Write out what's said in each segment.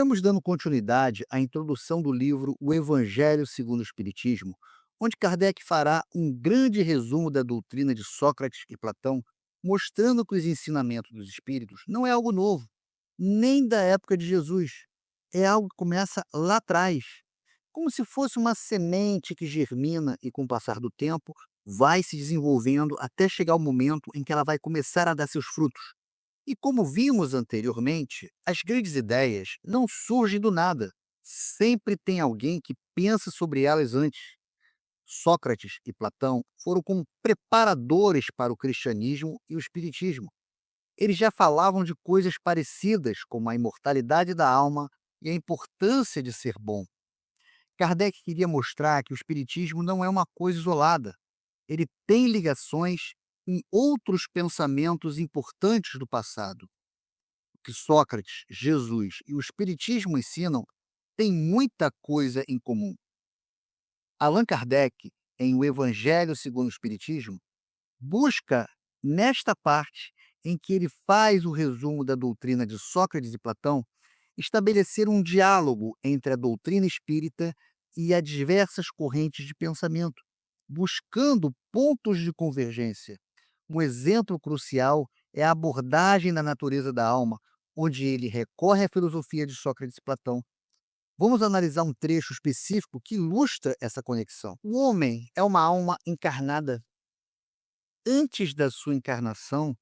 Estamos dando continuidade à introdução do livro O Evangelho segundo o Espiritismo, onde Kardec fará um grande resumo da doutrina de Sócrates e Platão, mostrando que os ensinamentos dos espíritos não é algo novo, nem da época de Jesus. É algo que começa lá atrás, como se fosse uma semente que germina e, com o passar do tempo, vai se desenvolvendo até chegar o momento em que ela vai começar a dar seus frutos. E como vimos anteriormente, as grandes ideias não surgem do nada. Sempre tem alguém que pensa sobre elas antes. Sócrates e Platão foram como preparadores para o cristianismo e o espiritismo. Eles já falavam de coisas parecidas, como a imortalidade da alma e a importância de ser bom. Kardec queria mostrar que o espiritismo não é uma coisa isolada. Ele tem ligações com outros pensamentos importantes do passado. Que Sócrates, Jesus e o Espiritismo ensinam têm muita coisa em comum. Allan Kardec, em O Evangelho segundo o Espiritismo, busca, nesta parte em que ele faz o resumo da doutrina de Sócrates e Platão, estabelecer um diálogo entre a doutrina espírita e as diversas correntes de pensamento, buscando pontos de convergência. Um exemplo crucial é a abordagem da natureza da alma, onde ele recorre à filosofia de Sócrates e Platão. Vamos analisar um trecho específico que ilustra essa conexão. O homem é uma alma encarnada. Antes da sua encarnação,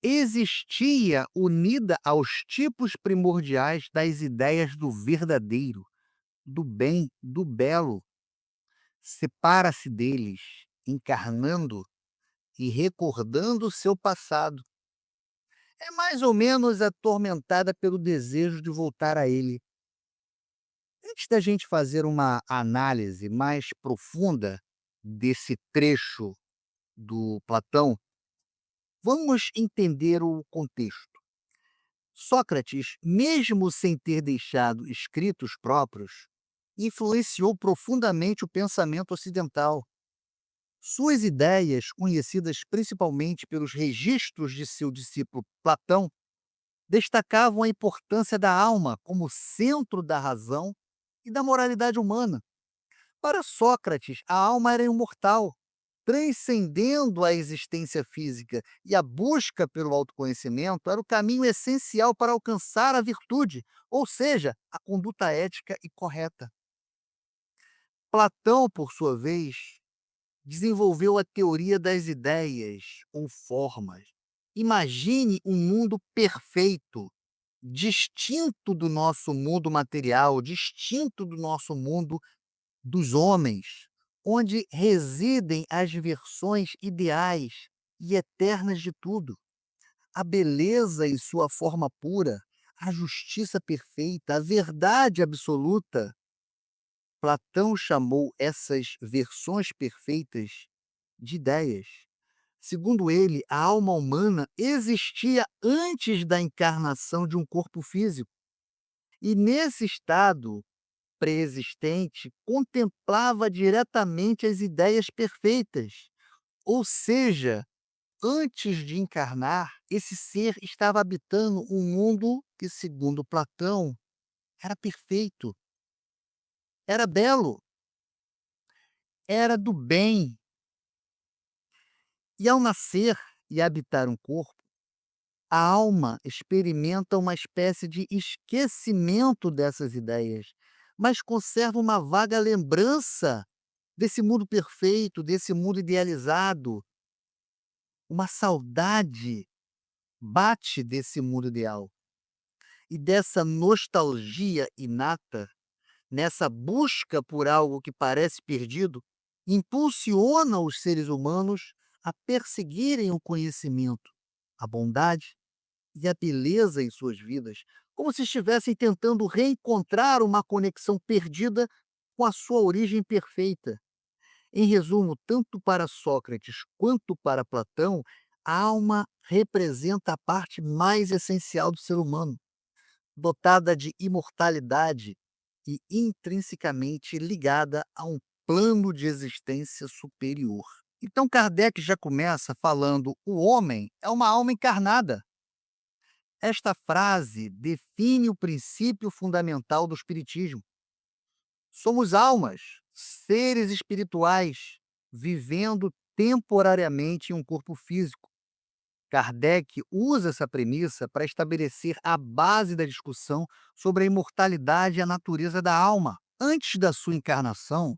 existia unida aos tipos primordiais das ideias do verdadeiro, do bem, do belo. Separa-se deles, encarnando e recordando o seu passado. É mais ou menos atormentada pelo desejo de voltar a ele. Antes da gente fazer uma análise mais profunda desse trecho do Platão, vamos entender o contexto. Sócrates, mesmo sem ter deixado escritos próprios, influenciou profundamente o pensamento ocidental. Suas ideias, conhecidas principalmente pelos registros de seu discípulo Platão, destacavam a importância da alma como centro da razão e da moralidade humana. Para Sócrates, a alma era imortal, transcendendo a existência física, e a busca pelo autoconhecimento era o caminho essencial para alcançar a virtude, ou seja, a conduta ética e correta. Platão, por sua vez, desenvolveu a teoria das ideias ou formas. Imagine um mundo perfeito, distinto do nosso mundo material, distinto do nosso mundo dos homens, onde residem as versões ideais e eternas de tudo. A beleza em sua forma pura, a justiça perfeita, a verdade absoluta. Platão chamou essas versões perfeitas de ideias. Segundo ele, a alma humana existia antes da encarnação de um corpo físico. E nesse estado pré-existente, contemplava diretamente as ideias perfeitas. Ou seja, antes de encarnar, esse ser estava habitando um mundo que, segundo Platão, era perfeito, era belo, era do bem. E ao nascer e habitar um corpo, a alma experimenta uma espécie de esquecimento dessas ideias, mas conserva uma vaga lembrança desse mundo perfeito, desse mundo idealizado. Uma saudade bate desse mundo ideal. E dessa nostalgia inata, nessa busca por algo que parece perdido, impulsiona os seres humanos a perseguirem o conhecimento, a bondade e a beleza em suas vidas, como se estivessem tentando reencontrar uma conexão perdida com a sua origem perfeita. Em resumo, tanto para Sócrates quanto para Platão, a alma representa a parte mais essencial do ser humano, dotada de imortalidade e intrinsecamente ligada a um plano de existência superior. Então, Kardec já começa falando: o homem é uma alma encarnada. Esta frase define o princípio fundamental do espiritismo. Somos almas, seres espirituais, vivendo temporariamente em um corpo físico. Kardec usa essa premissa para estabelecer a base da discussão sobre a imortalidade e a natureza da alma. Antes da sua encarnação,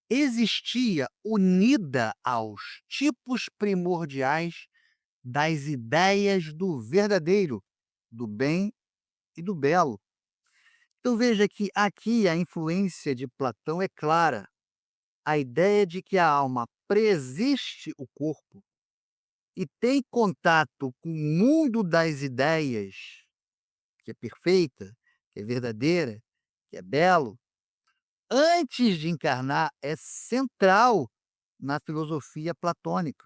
existia unida aos tipos primordiais das ideias do verdadeiro, do bem e do belo. Então veja que aqui a influência de Platão é clara. A ideia de que a alma preexiste o corpo e tem contato com o mundo das ideias, que é perfeita, que é verdadeira, que é belo, antes de encarnar, é central na filosofia platônica.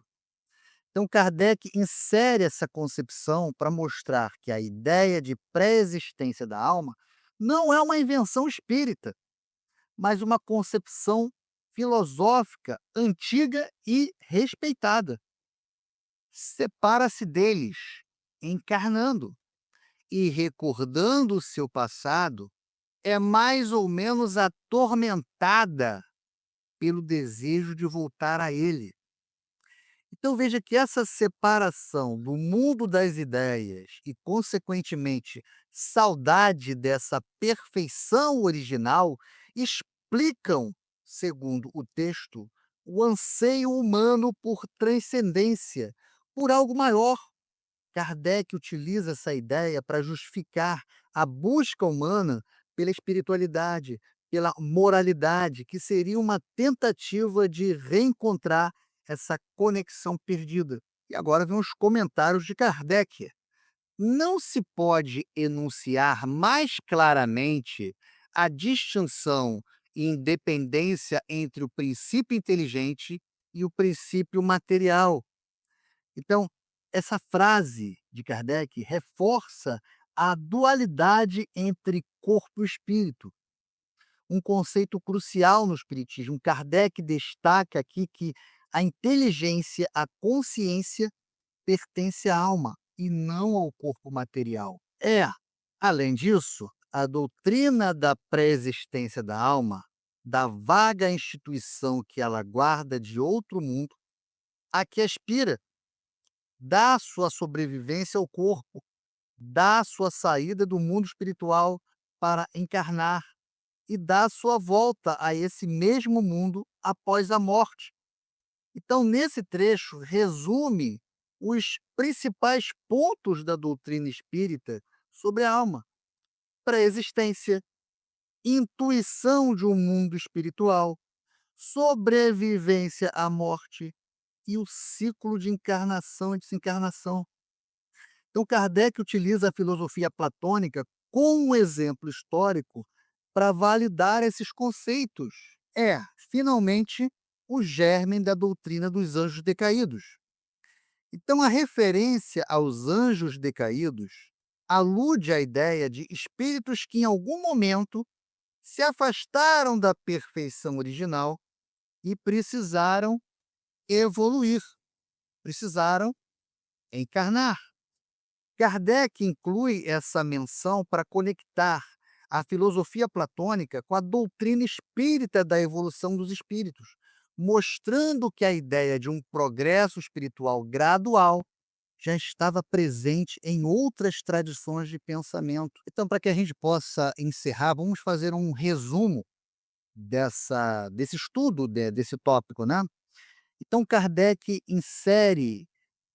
Então, Kardec insere essa concepção para mostrar que a ideia de pré-existência da alma não é uma invenção espírita, mas uma concepção filosófica antiga e respeitada. Separa-se deles, encarnando e recordando o seu passado, é mais ou menos atormentada pelo desejo de voltar a ele. Então veja que essa separação do mundo das ideias e, consequentemente, saudade dessa perfeição original explicam, segundo o texto, o anseio humano por transcendência, por algo maior. Kardec utiliza essa ideia para justificar a busca humana pela espiritualidade, pela moralidade, que seria uma tentativa de reencontrar essa conexão perdida. E agora vem os comentários de Kardec. Não se pode enunciar mais claramente a distinção e independência entre o princípio inteligente e o princípio material. Então, essa frase de Kardec reforça a dualidade entre corpo e espírito, um conceito crucial no espiritismo. Kardec destaca aqui que a inteligência, a consciência pertence à alma e não ao corpo material. Além disso, a doutrina da pré-existência da alma, da vaga instituição que ela guarda de outro mundo, a que aspira, dá sua sobrevivência ao corpo, dá sua saída do mundo espiritual para encarnar e dá sua volta a esse mesmo mundo após a morte. Então, nesse trecho, resume os principais pontos da doutrina espírita sobre a alma: pré-existência, intuição de um mundo espiritual, sobrevivência à morte e o ciclo de encarnação e desencarnação. Então, Kardec utiliza a filosofia platônica como um exemplo histórico para validar esses conceitos. Finalmente, o germe da doutrina dos anjos decaídos. Então, a referência aos anjos decaídos alude à ideia de espíritos que, em algum momento, se afastaram da perfeição original e precisaram evoluir, precisaram encarnar. Kardec inclui essa menção para conectar a filosofia platônica com a doutrina espírita da evolução dos espíritos, mostrando que a ideia de um progresso espiritual gradual já estava presente em outras tradições de pensamento. Então, para que a gente possa encerrar, vamos fazer um resumo desse estudo, desse tópico, né? Então, Kardec insere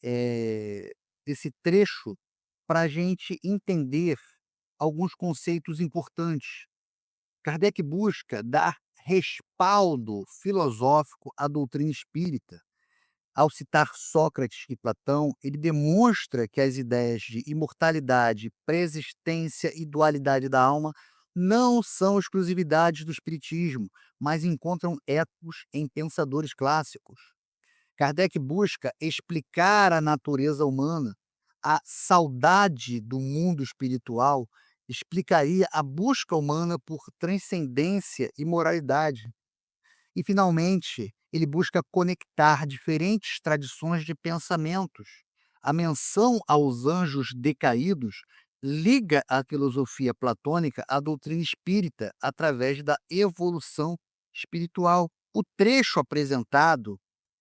eh, esse trecho para a gente entender alguns conceitos importantes. Kardec busca dar respaldo filosófico à doutrina espírita. Ao citar Sócrates e Platão, ele demonstra que as ideias de imortalidade, preexistência e dualidade da alma não são exclusividades do espiritismo, mas encontram ecos em pensadores clássicos. Kardec busca explicar a natureza humana. A saudade do mundo espiritual explicaria a busca humana por transcendência e moralidade. E, finalmente, ele busca conectar diferentes tradições de pensamentos. A menção aos anjos decaídos liga a filosofia platônica à doutrina espírita através da evolução espiritual. O trecho apresentado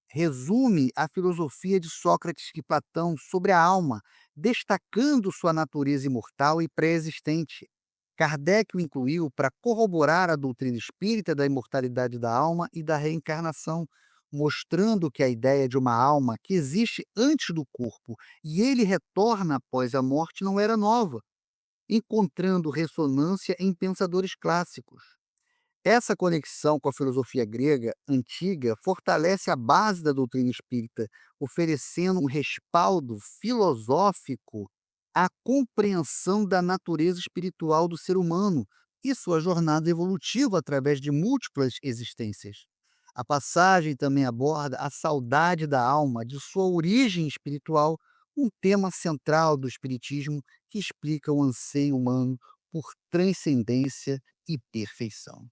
resume a filosofia de Sócrates e Platão sobre a alma, destacando sua natureza imortal e pré-existente. Kardec o incluiu para corroborar a doutrina espírita da imortalidade da alma e da reencarnação, mostrando que a ideia de uma alma que existe antes do corpo e ele retorna após a morte não era nova, encontrando ressonância em pensadores clássicos. Essa conexão com a filosofia grega antiga fortalece a base da doutrina espírita, oferecendo um respaldo filosófico à compreensão da natureza espiritual do ser humano e sua jornada evolutiva através de múltiplas existências. A passagem também aborda a saudade da alma, de sua origem espiritual, um tema central do Espiritismo que explica o anseio humano por transcendência e perfeição.